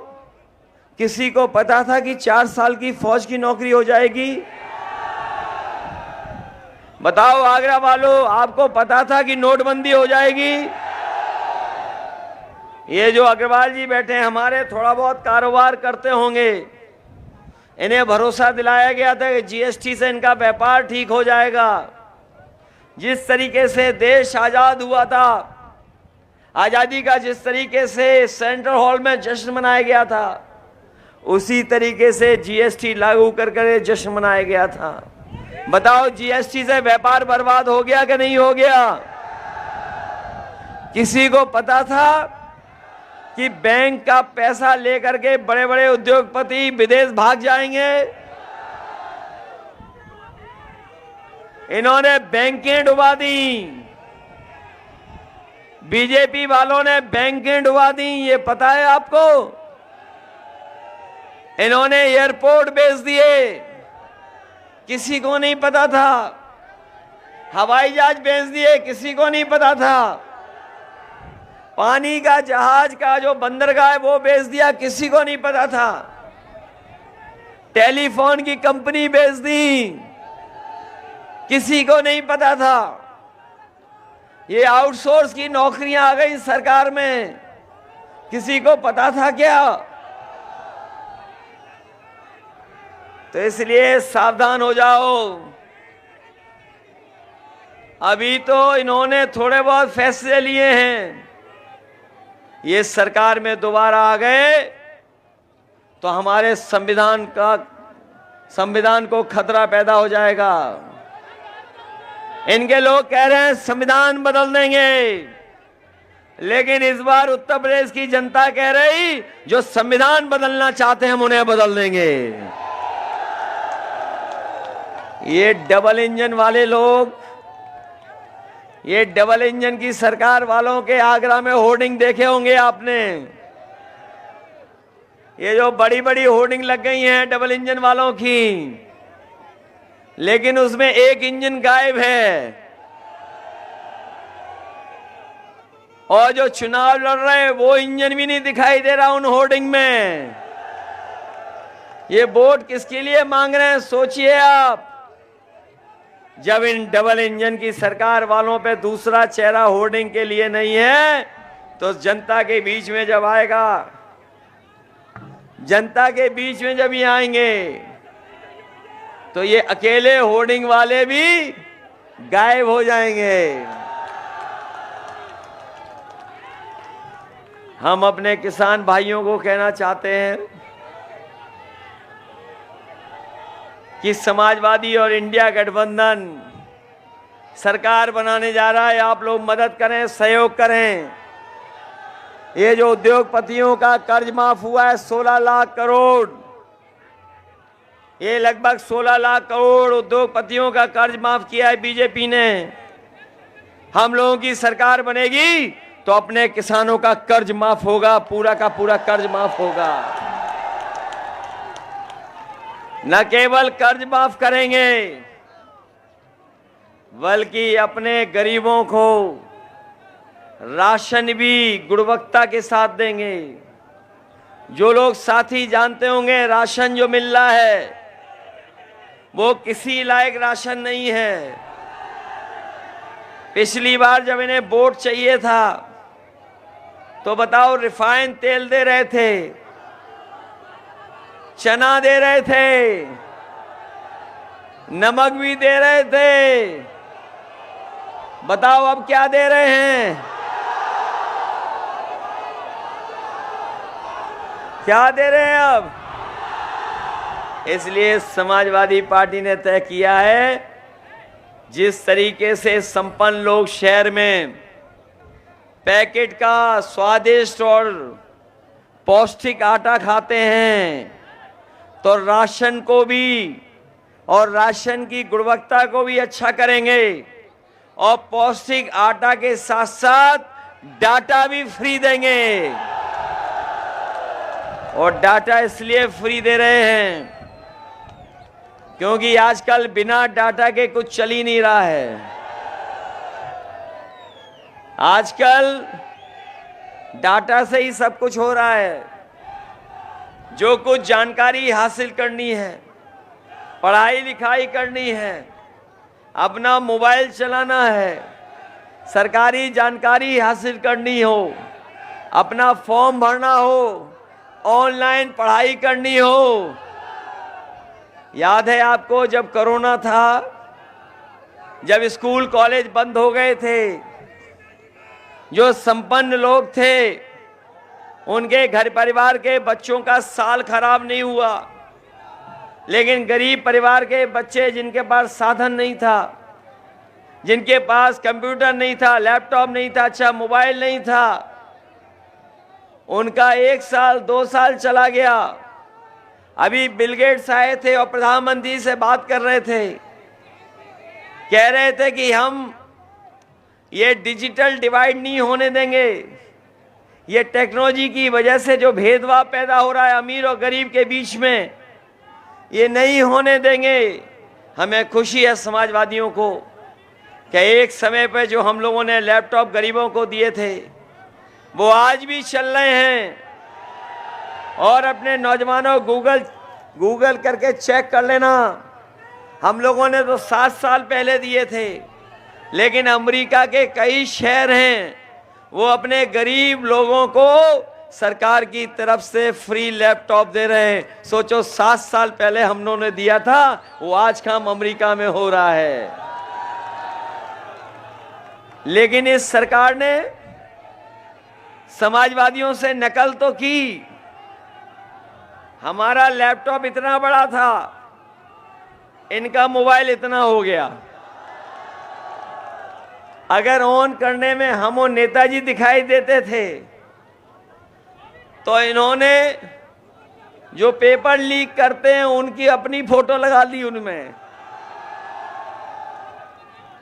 किसी को पता था कि 4 साल की फौज की नौकरी हो जाएगी? बताओ आगरा वालों, आपको पता था कि नोटबंदी हो जाएगी? ये जो अग्रवाल जी बैठे हैं हमारे थोड़ा बहुत कारोबार करते होंगे, इन्हें भरोसा दिलाया गया था कि जीएसटी से इनका व्यापार ठीक हो जाएगा। जिस तरीके से देश आजाद हुआ था, आजादी का जिस तरीके से सेंट्रल हॉल में जश्न मनाया गया था, उसी तरीके से जीएसटी लागू कर जश्न मनाया गया था। बताओ जीएसटी से व्यापार बर्बाद हो गया कि नहीं हो गया? किसी को पता था कि बैंक का पैसा लेकर के बड़े बड़े उद्योगपति विदेश भाग जाएंगे? इन्होंने बैंकें डुबा दी, बीजेपी वालों ने बैंकें डुबा दी, ये पता है आपको? इन्होंने एयरपोर्ट बेच दिए, किसी को नहीं पता था। हवाई जहाज बेच दिए, किसी को नहीं पता था। पानी का जहाज का जो बंदरगाह है वो बेच दिया, किसी को नहीं पता था। टेलीफोन की कंपनी बेच दी, किसी को नहीं पता था। ये आउटसोर्स की नौकरियां आ गई सरकार में, किसी को पता था क्या? तो इसलिए सावधान हो जाओ। अभी तो इन्होंने थोड़े बहुत फैसले लिए हैं, ये सरकार में दोबारा आ गए तो हमारे संविधान को खतरा पैदा हो जाएगा। इनके लोग कह रहे हैं संविधान बदल देंगे, लेकिन इस बार उत्तर प्रदेश की जनता कह रही जो संविधान बदलना चाहते हैं हम उन्हें बदल देंगे। ये डबल इंजन वाले लोग, ये डबल इंजन की सरकार वालों के आगरा में होर्डिंग देखे होंगे आपने, ये जो बड़ी बड़ी होर्डिंग लग गई हैं डबल इंजन वालों की, लेकिन उसमें एक इंजन गायब है। और जो चुनाव लड़ रहे हैं वो इंजन भी नहीं दिखाई दे रहा उन होर्डिंग में। ये वोट किसके लिए मांग रहे हैं सोचिए आप। जब इन डबल इंजन की सरकार वालों पे दूसरा चेहरा होर्डिंग के लिए नहीं है, तो जनता के बीच में जब आएगा, जनता के बीच में जब ये आएंगे तो ये अकेले होर्डिंग वाले भी गायब हो जाएंगे। हम अपने किसान भाइयों को कहना चाहते हैं कि समाजवादी और इंडिया गठबंधन सरकार बनाने जा रहा है, आप लोग मदद करें, सहयोग करें। ये जो उद्योगपतियों का कर्ज माफ हुआ है 16 लाख करोड़, ये लगभग 16 लाख करोड़ उद्योगपतियों का कर्ज माफ किया है बीजेपी ने। हम लोगों की सरकार बनेगी तो अपने किसानों का कर्ज माफ होगा, पूरा का पूरा कर्ज माफ होगा। न केवल कर्ज माफ करेंगे बल्कि अपने गरीबों को राशन भी गुणवत्ता के साथ देंगे। जो लोग साथी जानते होंगे राशन जो मिल रहा है वो किसी लायक राशन नहीं है। पिछली बार जब इन्हें वोट चाहिए था तो बताओ रिफाइंड तेल दे रहे थे, चना दे रहे थे, नमक भी दे रहे थे। बताओ अब क्या दे रहे हैं? क्या दे रहे हैं अब? इसलिए समाजवादी पार्टी ने तय किया है जिस तरीके से संपन्न लोग शहर में पैकेट का स्वादिष्ट और पौष्टिक आटा खाते हैं, तो राशन को भी और राशन की गुणवत्ता को भी अच्छा करेंगे और पौष्टिक आटा के साथ साथ डाटा भी फ्री देंगे। और डाटा इसलिए फ्री दे रहे हैं क्योंकि आजकल बिना डाटा के कुछ चल ही नहीं रहा है। आजकल डाटा से ही सब कुछ हो रहा है। जो कुछ जानकारी हासिल करनी है, पढ़ाई लिखाई करनी है, अपना मोबाइल चलाना है, सरकारी जानकारी हासिल करनी हो, अपना फॉर्म भरना हो, ऑनलाइन पढ़ाई करनी हो। याद है आपको जब कोरोना था, जब स्कूल कॉलेज बंद हो गए थे, जो संपन्न लोग थे उनके घर परिवार के बच्चों का साल खराब नहीं हुआ, लेकिन गरीब परिवार के बच्चे जिनके पास साधन नहीं था, जिनके पास कंप्यूटर नहीं था, लैपटॉप नहीं था, अच्छा मोबाइल नहीं था, उनका 1 साल 2 साल चला गया। अभी बिल गेट्स आए थे और प्रधानमंत्री से बात कर रहे थे, कह रहे थे कि हम ये डिजिटल डिवाइड नहीं होने देंगे। ये टेक्नोलॉजी की वजह से जो भेदभाव पैदा हो रहा है अमीर और गरीब के बीच में, ये नहीं होने देंगे। हमें खुशी है समाजवादियों को कि एक समय पर जो हम लोगों ने लैपटॉप गरीबों को दिए थे वो आज भी चल रहे हैं। और अपने नौजवानों गूगल करके चेक कर लेना, हम लोगों ने तो 7 साल पहले दिए थे, लेकिन अमेरिका के कई शहर हैं वो अपने गरीब लोगों को सरकार की तरफ से फ्री लैपटॉप दे रहे हैं। सोचो 7 साल पहले हम लोगों ने दिया था, वो आज काम अमेरिका में हो रहा है। लेकिन इस सरकार ने समाजवादियों से नकल तो की। हमारा लैपटॉप इतना बड़ा था, इनका मोबाइल इतना हो गया। अगर ऑन करने में हम वो नेताजी दिखाई देते थे तो इन्होंने जो पेपर लीक करते हैं उनकी अपनी फोटो लगा दी उनमें,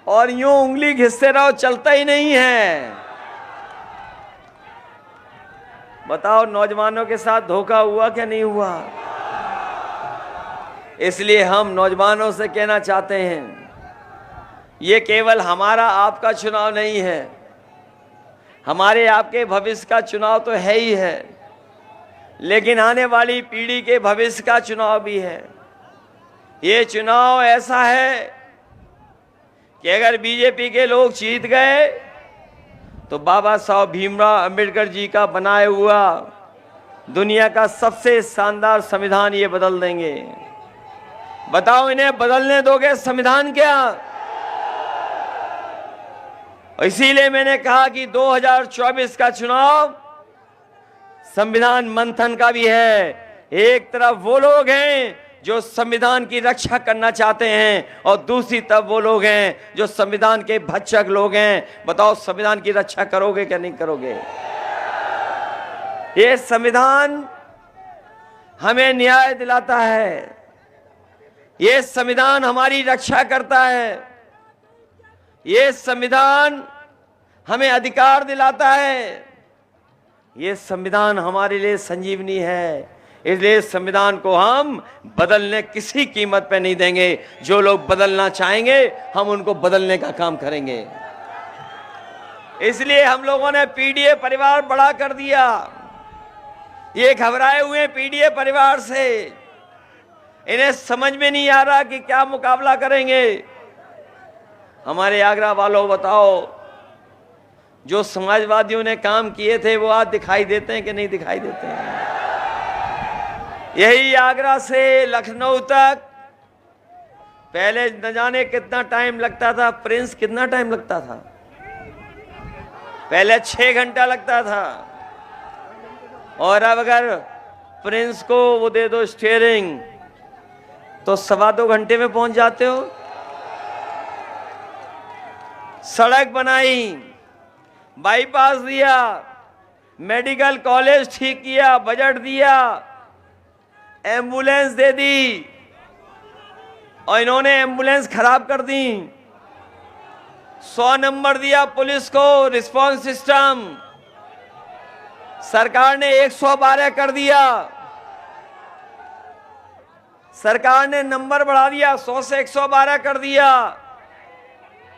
और यूं उंगली घिसते रहो, चलता ही नहीं है। बताओ नौजवानों के साथ धोखा हुआ क्या नहीं हुआ? इसलिए हम नौजवानों से कहना चाहते हैं, ये केवल हमारा आपका चुनाव नहीं है, हमारे आपके भविष्य का चुनाव तो है ही है, लेकिन आने वाली पीढ़ी के भविष्य का चुनाव भी है। ये चुनाव ऐसा है कि अगर बीजेपी के लोग जीत गए तो बाबा साहब भीमराव अंबेडकर जी का बनाया हुआ दुनिया का सबसे शानदार संविधान ये बदल देंगे। बताओ इन्हें बदलने दोगे संविधान क्या? इसीलिए मैंने कहा कि 2024 का चुनाव संविधान मंथन का भी है। एक तरफ वो लोग हैं जो संविधान की रक्षा करना चाहते हैं और दूसरी तरफ वो लोग हैं जो संविधान के भक्षक लोग हैं। बताओ संविधान की रक्षा करोगे क्या नहीं करोगे? ये संविधान हमें न्याय दिलाता है, ये संविधान हमारी रक्षा करता है, ये संविधान हमें अधिकार दिलाता है, ये संविधान हमारे लिए संजीवनी है। इसलिए संविधान को हम बदलने किसी कीमत पे नहीं देंगे। जो लोग बदलना चाहेंगे हम उनको बदलने का काम करेंगे। इसलिए हम लोगों ने पीडीए परिवार बड़ा कर दिया। ये घबराए हुए पीडीए परिवार से, इन्हें समझ में नहीं आ रहा कि क्या मुकाबला करेंगे। हमारे आगरा वालों बताओ, जो समाजवादियों ने काम किए थे वो आज दिखाई देते हैं कि नहीं दिखाई देते हैं? यही आगरा से लखनऊ तक पहले न जाने कितना टाइम लगता था। प्रिंस कितना टाइम लगता था? पहले 6 घंटा लगता था, और अब अगर प्रिंस को वो दे दो स्टीयरिंग तो 2.25 घंटे में पहुंच जाते हो। सड़क बनाई, बाईपास दिया, मेडिकल कॉलेज ठीक किया, बजट दिया, एम्बुलेंस दे दी, और इन्होंने एम्बुलेंस खराब कर दी। 100 नंबर दिया पुलिस को रिस्पांस सिस्टम, सरकार ने 112 कर दिया। सरकार ने नंबर बढ़ा दिया, 100 से 112 कर दिया।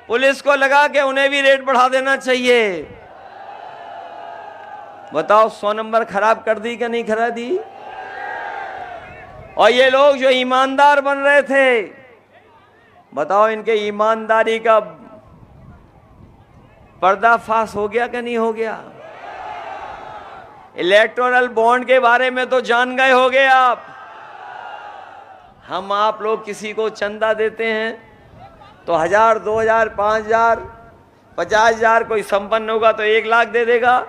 पुलिस को लगा कि उन्हें भी रेट बढ़ा देना चाहिए। बताओ 100 नंबर खराब कर दी क्या नहीं खरा दी? और ये लोग जो ईमानदार बन रहे थे, बताओ इनके ईमानदारी का पर्दाफाश हो गया कि नहीं हो गया? इलेक्टोरल बॉन्ड के बारे में तो जान गए होगे आप। हम आप लोग किसी को चंदा देते हैं तो 1000, 2000, 5000, 50,000, कोई संपन्न होगा तो 1 लाख दे देगा।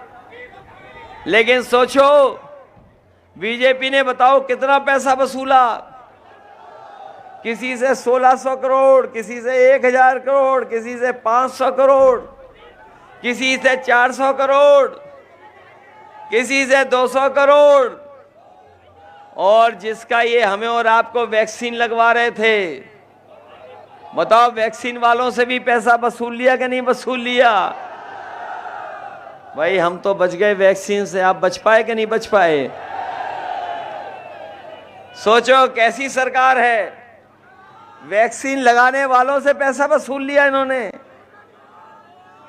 लेकिन सोचो बीजेपी ने बताओ कितना पैसा वसूला। किसी से 1600 करोड़, किसी से 1000 करोड़, किसी से 500 करोड़, किसी से 400 करोड़, किसी से 200 करोड़। और जिसका ये हमें और आपको वैक्सीन लगवा रहे थे, बताओ वैक्सीन वालों से भी पैसा वसूल लिया कि नहीं वसूल लिया? भाई हम तो बच गए वैक्सीन से, आप बच पाए कि नहीं बच पाए? सोचो कैसी सरकार है, वैक्सीन लगाने वालों से पैसा वसूल लिया इन्होंने।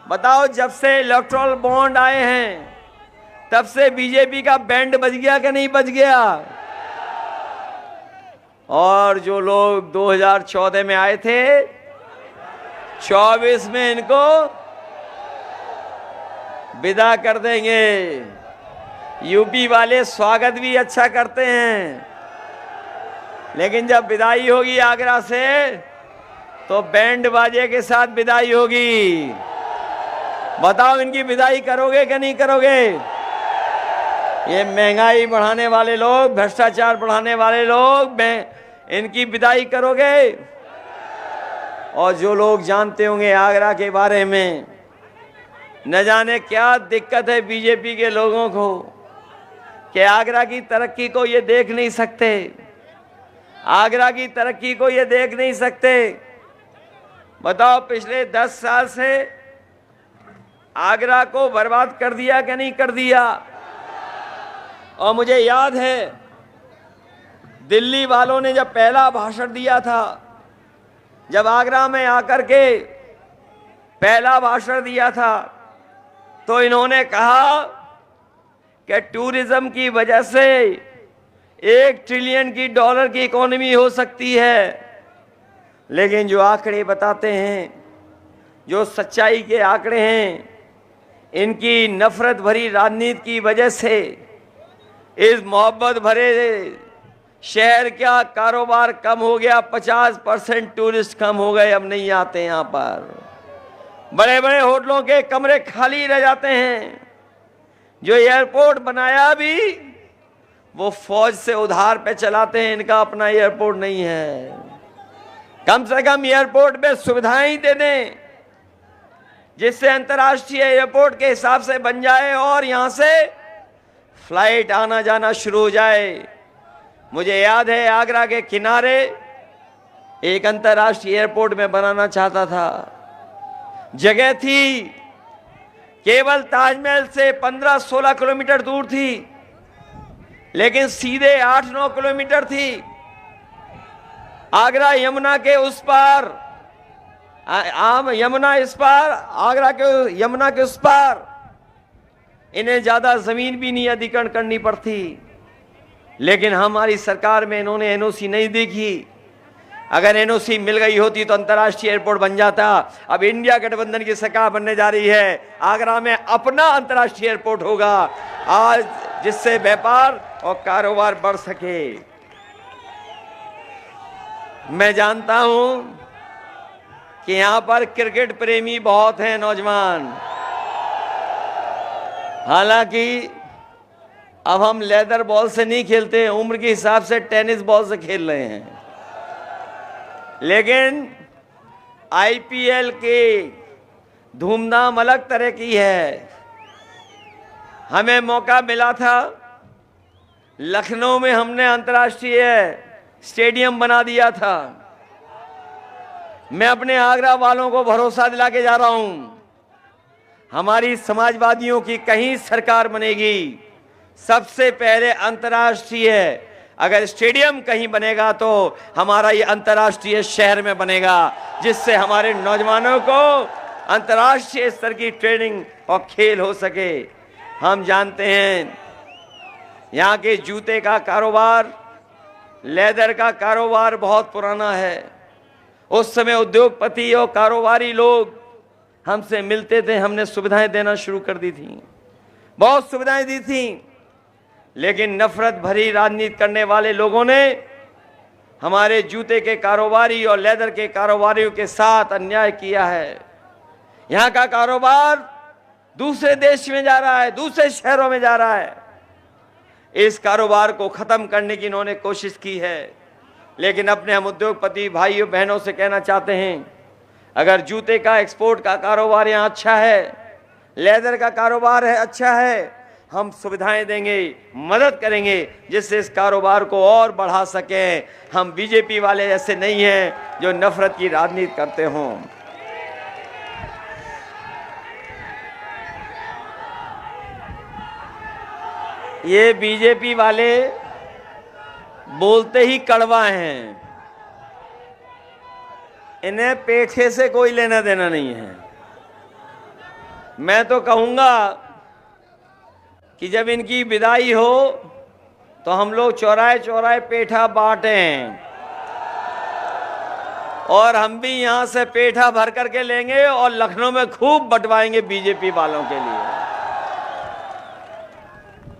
बताओ जब से इलेक्टोरल बॉन्ड आए हैं तब से बीजेपी का बैंड बज गया कि नहीं बज गया? और जो लोग 2014 में आए थे, 24 में इनको विदा कर देंगे। यूपी वाले स्वागत भी अच्छा करते हैं, लेकिन जब विदाई होगी आगरा से तो बैंड बाजे के साथ विदाई होगी। बताओ इनकी विदाई करोगे कि नहीं करोगे? ये महंगाई बढ़ाने वाले लोग, भ्रष्टाचार बढ़ाने वाले लोग, इनकी विदाई करोगे? और जो लोग जानते होंगे आगरा के बारे में, न जाने क्या दिक्कत है बीजेपी के लोगों को कि आगरा की तरक्की को ये देख नहीं सकते, आगरा की तरक्की को ये देख नहीं सकते। बताओ पिछले 10 साल से आगरा को बर्बाद कर दिया कि नहीं कर दिया? और मुझे याद है दिल्ली वालों ने जब पहला भाषण दिया था, जब आगरा में आकर के पहला भाषण दिया था, तो इन्होंने कहा कि टूरिज्म की वजह से $1 ट्रिलियन की डॉलर की इकोनॉमी हो सकती है। लेकिन जो आंकड़े बताते हैं, जो सच्चाई के आंकड़े हैं, इनकी नफरत भरी राजनीति की वजह से इस मोहब्बत भरे शहर का कारोबार कम हो गया। 50% टूरिस्ट कम हो गए, अब नहीं आते यहाँ पर। बड़े बड़े होटलों के कमरे खाली रह जाते हैं। जो एयरपोर्ट बनाया भी वो फौज से उधार पे चलाते हैं, इनका अपना एयरपोर्ट नहीं है। कम से कम एयरपोर्ट में सुविधाएं ही दे दें जिससे अंतर्राष्ट्रीय एयरपोर्ट के हिसाब से बन जाए और यहां से फ्लाइट आना जाना शुरू हो जाए। मुझे याद है आगरा के किनारे एक अंतर्राष्ट्रीय एयरपोर्ट में बनाना चाहता था, जगह थी केवल ताजमहल से 15-16 किलोमीटर दूर थी, लेकिन सीधे 8-9 किलोमीटर थी। आगरा यमुना के उस पार, यमुना इस पार, आगरा के यमुना के उस पार। इन्हें ज्यादा जमीन भी नहीं अधिग्रहण करनी पड़ती, लेकिन हमारी सरकार में इन्होंने एनओसी नहीं देखी। अगर एनओसी मिल गई होती तो अंतर्राष्ट्रीय एयरपोर्ट बन जाता। अब इंडिया गठबंधन की सरकार बनने जा रही है, आगरा में अपना अंतर्राष्ट्रीय एयरपोर्ट होगा आज, जिससे व्यापार और कारोबार बढ़ सके। मैं जानता हूं कि यहां पर क्रिकेट प्रेमी बहुत हैं नौजवान। हालांकि अब हम लेदर बॉल से नहीं खेलते, उम्र के हिसाब से टेनिस बॉल से खेल रहे हैं। लेकिन आईपीएल की धूमधाम अलग तरह की है। हमें मौका मिला था, लखनऊ में हमने अंतर्राष्ट्रीय स्टेडियम बना दिया था। मैं अपने आगरा वालों को भरोसा दिला के जा रहा हूं, हमारी समाजवादियों की कहीं सरकार बनेगी, सबसे पहले अंतर्राष्ट्रीय अगर स्टेडियम कहीं बनेगा तो हमारा ये अंतर्राष्ट्रीय शहर में बनेगा, जिससे हमारे नौजवानों को अंतर्राष्ट्रीय स्तर की ट्रेनिंग और खेल हो सके। हम जानते हैं यहाँ के जूते का कारोबार, लेदर का कारोबार बहुत पुराना है। उस समय उद्योगपति और कारोबारी लोग हमसे मिलते थे, हमने सुविधाएं देना शुरू कर दी थी, बहुत सुविधाएं दी थी। लेकिन नफरत भरी राजनीति करने वाले लोगों ने हमारे जूते के कारोबारी और लेदर के कारोबारियों के साथ अन्याय किया है। यहाँ का कारोबार दूसरे देश में जा रहा है, दूसरे शहरों में जा रहा है। इस कारोबार को खत्म करने की इन्होंने कोशिश की है। लेकिन अपने हम उद्योगपति भाइयों बहनों से कहना चाहते हैं, अगर जूते का एक्सपोर्ट का कारोबार यहाँ अच्छा है, लेदर का कारोबार है अच्छा है, हम सुविधाएं देंगे, मदद करेंगे, जिससे इस कारोबार को और बढ़ा सकें। हम बीजेपी वाले ऐसे नहीं हैं जो नफरत की राजनीति करते हों। ये बीजेपी वाले बोलते ही कड़वा हैं, इन्हें पेठे से कोई लेना देना नहीं है। मैं तो कहूंगा कि जब इनकी विदाई हो तो हम लोग चौराहे चौराहे पेठा बांटें, और हम भी यहां से पेठा भर करके लेंगे और लखनऊ में खूब बंटवाएंगे बीजेपी वालों के लिए।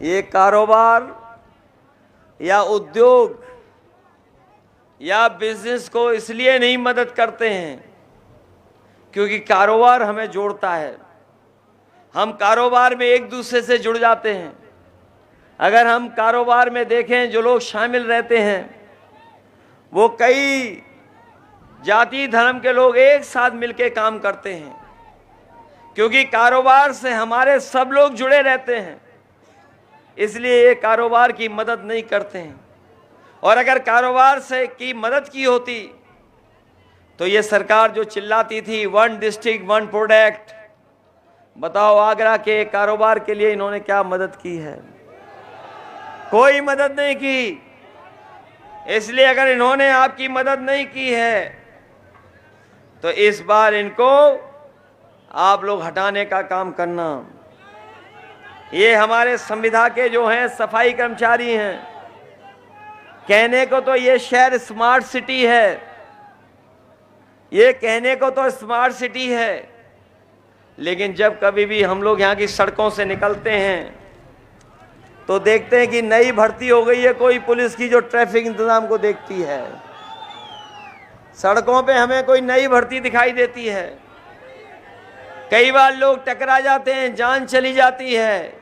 ये कारोबार या उद्योग या बिजनेस को इसलिए नहीं मदद करते हैं क्योंकि कारोबार हमें जोड़ता है। हम कारोबार में एक दूसरे से जुड़ जाते हैं। अगर हम कारोबार में देखें, जो लोग शामिल रहते हैं वो कई जाति धर्म के लोग एक साथ मिलकर काम करते हैं, क्योंकि कारोबार से हमारे सब लोग जुड़े रहते हैं, इसलिए ये कारोबार की मदद नहीं करते हैं। और अगर कारोबार से की मदद की होती तो ये सरकार जो चिल्लाती थी 1 डिस्ट्रिक्ट 1 प्रोडक्ट, बताओ आगरा के कारोबार के लिए इन्होंने क्या मदद की है? कोई मदद नहीं की। इसलिए अगर इन्होंने आपकी मदद नहीं की है तो इस बार इनको आप लोग हटाने का काम करना। ये हमारे संविदा के जो हैं सफाई कर्मचारी हैं, कहने को तो ये शहर स्मार्ट सिटी है, ये कहने को तो स्मार्ट सिटी है, लेकिन जब कभी भी हम लोग यहाँ की सड़कों से निकलते हैं तो देखते हैं कि नई भर्ती हो गई है कोई पुलिस की जो ट्रैफिक इंतजाम को देखती है। सड़कों पे हमें कोई नई भर्ती दिखाई देती है। कई बार लोग टकरा जाते हैं, जान चली जाती है।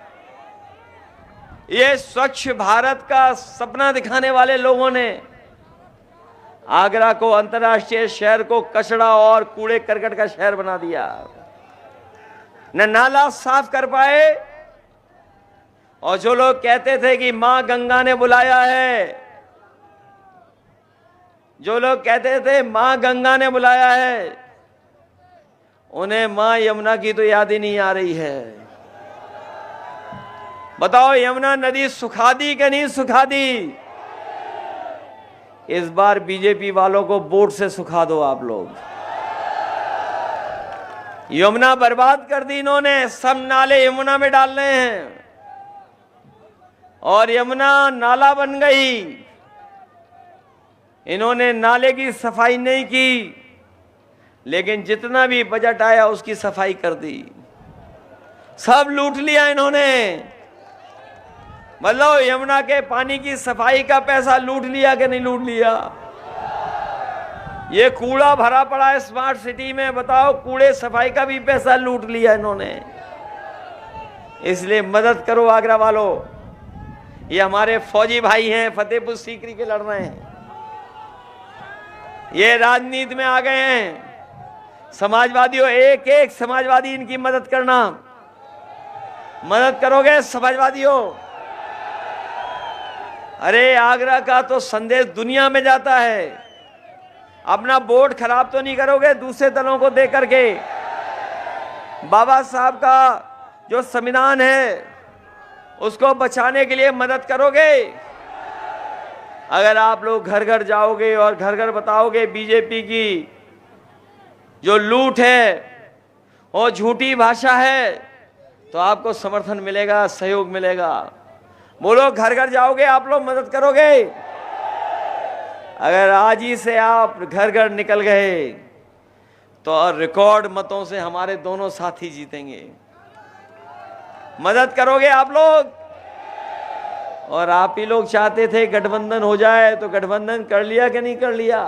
ये स्वच्छ भारत का सपना दिखाने वाले लोगों ने आगरा को अंतर्राष्ट्रीय शहर को कचरा और कूड़े करकट का शहर बना दिया। न नाला साफ कर पाए, और जो लोग कहते थे कि मां गंगा ने बुलाया है, जो लोग कहते थे मां गंगा ने बुलाया है, उन्हें मां यमुना की तो याद ही नहीं आ रही है। बताओ यमुना नदी सुखा दी कि नहीं सुखा दी? इस बार बीजेपी वालों को वोट से सुखा दो आप लोग। यमुना बर्बाद कर दी इन्होंने, सब नाले यमुना में डाल रहे हैं और यमुना नाला बन गई। इन्होंने नाले की सफाई नहीं की, लेकिन जितना भी बजट आया उसकी सफाई कर दी। सब लूट लिया इन्होंने। मतलब यमुना के पानी की सफाई का पैसा लूट लिया कि नहीं लूट लिया? ये कूड़ा भरा पड़ा है स्मार्ट सिटी में, बताओ कूड़े सफाई का भी पैसा लूट लिया इन्होंने। इसलिए मदद करो आगरा वालों। ये हमारे फौजी भाई हैं, फतेहपुर सीकरी के लड़ रहे हैं, ये राजनीति में आ गए हैं। समाजवादियों, एक एक समाजवादी इनकी मदद करना। मदद करोगे समाजवादियों? अरे आगरा का तो संदेश दुनिया में जाता है। अपना बोर्ड खराब तो नहीं करोगे दूसरे दलों को दे करके? बाबा साहब का जो संविधान है उसको बचाने के लिए मदद करोगे? अगर आप लोग घर घर जाओगे और घर घर बताओगे बीजेपी की जो लूट है और झूठी भाषा है, तो आपको समर्थन मिलेगा, सहयोग मिलेगा। बोलो, घर घर जाओगे आप लोग, मदद करोगे? अगर आज ही से आप घर घर निकल गए तो रिकॉर्ड मतों से हमारे दोनों साथी जीतेंगे। मदद करोगे आप लोग? और आप ही लोग चाहते थे गठबंधन हो जाए, तो गठबंधन कर लिया कि नहीं कर लिया?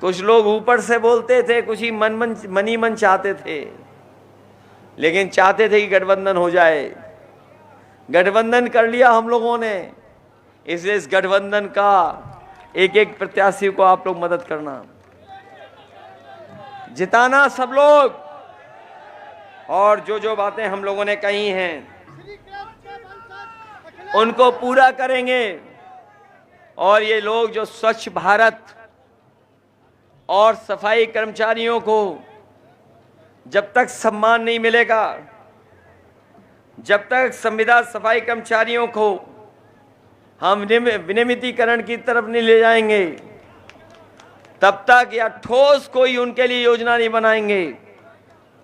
कुछ लोग ऊपर से बोलते थे, कुछ ही मनी मन चाहते थे, लेकिन चाहते थे कि गठबंधन हो जाए। गठबंधन कर लिया हम लोगों ने। इसलिए इस गठबंधन का एक एक प्रत्याशी को आप लोग मदद करना, जिताना सब लोग। और जो जो बातें हम लोगों ने कही हैं उनको पूरा करेंगे। और ये लोग जो स्वच्छ भारत और सफाई कर्मचारियों को जब तक सम्मान नहीं मिलेगा, जब तक संविदा सफाई कर्मचारियों को हम विनियमितीकरण की तरफ नहीं ले जाएंगे, तब तक या ठोस कोई उनके लिए योजना नहीं बनाएंगे,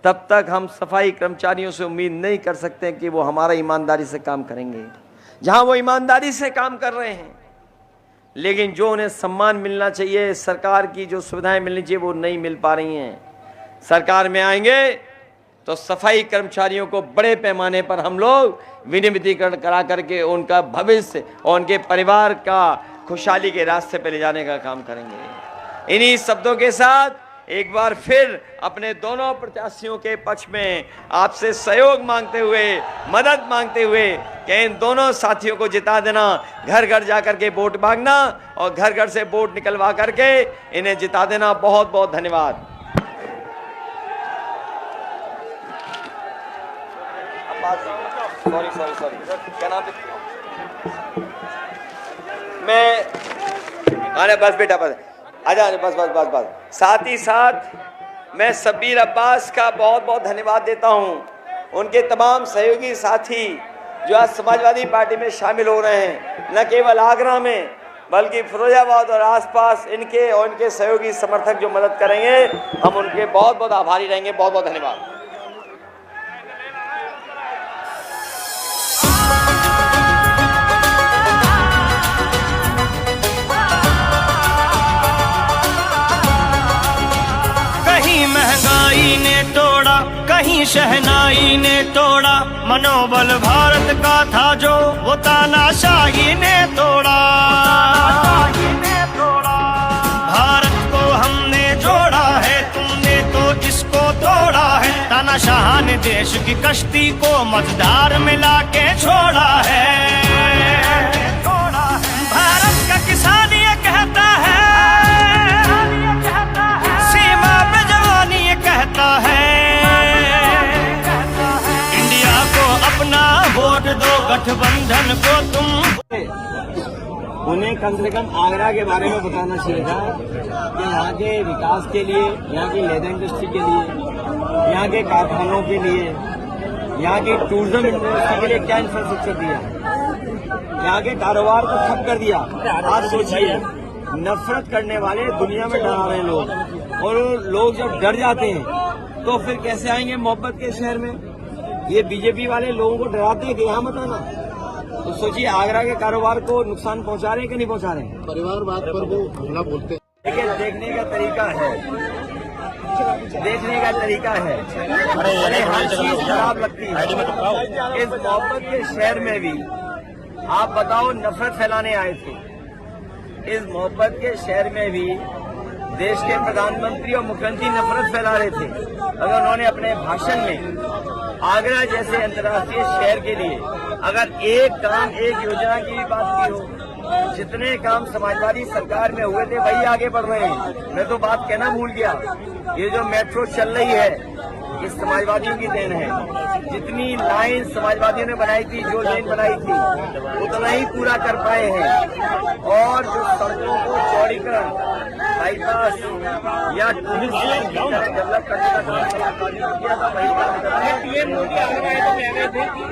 तब तक हम सफाई कर्मचारियों से उम्मीद नहीं कर सकते कि वो हमारा ईमानदारी से काम करेंगे। जहां वो ईमानदारी से काम कर रहे हैं, लेकिन जो उन्हें सम्मान मिलना चाहिए, सरकार की जो सुविधाएं मिलनी चाहिए, वो नहीं मिल पा रही हैं। सरकार में आएंगे तो सफाई कर्मचारियों को बड़े पैमाने पर हम लोग विनियमितीकरण करा करके उनका भविष्य और उनके परिवार का खुशहाली के रास्ते पर ले जाने का काम करेंगे। इन्हीं शब्दों के साथ एक बार फिर अपने दोनों प्रत्याशियों के पक्ष में आपसे सहयोग मांगते हुए, मदद मांगते हुए कि इन दोनों साथियों को जिता देना, घर घर जाकर के वोट मांगना और घर घर से वोट निकलवा करके इन्हें जिता देना। बहुत बहुत धन्यवाद। सॉरी क्या नाम मैं, अरे बस बेटा बस आजा, बस। साथ ही साथ मैं शब्बीर अब्बास का बहुत बहुत धन्यवाद देता हूं। उनके तमाम सहयोगी साथी जो आज समाजवादी पार्टी में शामिल हो रहे हैं, न केवल आगरा में बल्कि फिरोजाबाद और आसपास इनके और इनके सहयोगी समर्थक जो मदद करेंगे, हम उनके बहुत बहुत आभारी रहेंगे। बहुत बहुत धन्यवाद। महंगाई ने तोड़ा, कहीं शहनाई ने तोड़ा, मनोबल भारत का था जो वो तानाशाही ने तोड़ा। भारत को हमने जोड़ा है, तुमने तो इसको तोड़ा है। तानाशाह ने देश की कश्ती को मझधार मिला के छोड़ा है। भारत का किसान ये कहता है, कहता है, इंडिया को अपना वोट दो, गठबंधन को तुम। उन्हें कम से कम आगरा के बारे में बताना चाहिए था कि यहाँ के विकास के लिए, यहाँ की लेदर इंडस्ट्री के लिए, यहाँ के कारखानों के लिए, यहाँ की टूरिज्म इंडस्ट्री के लिए क्या इंफ्रास्ट्रक्चर दिया, यहाँ के कारोबार को ठप कर दिया। आप सोचिए, नफरत करने वाले दुनिया में डरा रहे लोग, और लोग जब डर जाते हैं तो फिर कैसे आएंगे मोहब्बत के शहर में। ये बीजेपी वाले लोगों को डराते हैं कि यहाँ मत आना। तो सोचिए, आगरा के कारोबार को नुकसान पहुंचा रहे हैं कि नहीं पहुंचा रहे हैं। परिवारवाद पर वो हमला बोलते हैं। लेकिन देखने का तरीका है, देखने का तरीका है। अरे हर चीज खराब लगती है। इस मोहब्बत के शहर में भी आप बताओ, नफरत फैलाने आए थे। इस मोहब्बत के शहर में भी देश के प्रधानमंत्री और मुख्यमंत्री नफरत फैला रहे थे। अगर उन्होंने अपने भाषण में आगरा जैसे अंतर्राष्ट्रीय शहर के लिए अगर एक काम, एक योजना की बात की हो, जितने काम समाजवादी सरकार में हुए थे वही आगे बढ़ रहे हैं। मैं तो बात कहना भूल गया, ये जो मेट्रो चल रही है ये समाजवादियों की देन है। जितनी लाइन समाजवादियों ने बनाई थी, जो लेन बनाई थी, उतना ही पूरा कर पाए हैं। और जो सड़कों को चौड़ीकरण, बाईपास या टूरिस्ट डेवलप करने का काम समाजवादियों ने किया था, वही काम कर रहे हैं। पीएम मोदी आगरा आए तो कह रहे थे कि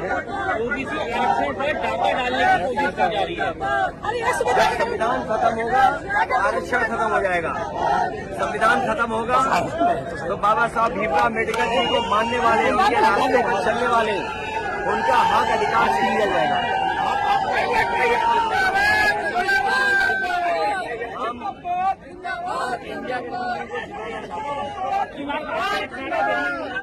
ओबीसी आरक्षण पर डाका डालने की कोशिश की जा रही है। जब संविधान खत्म होगा, आरक्षण खत्म हो जाएगा। संविधान खत्म होगा तो बाबा साहब भीमराव अम्बेडकर जी को मानने वाले, उनके रास्ते पर चलने वाले, उनका हक अधिकार छीन लिया जाएगा। हम इंडिया के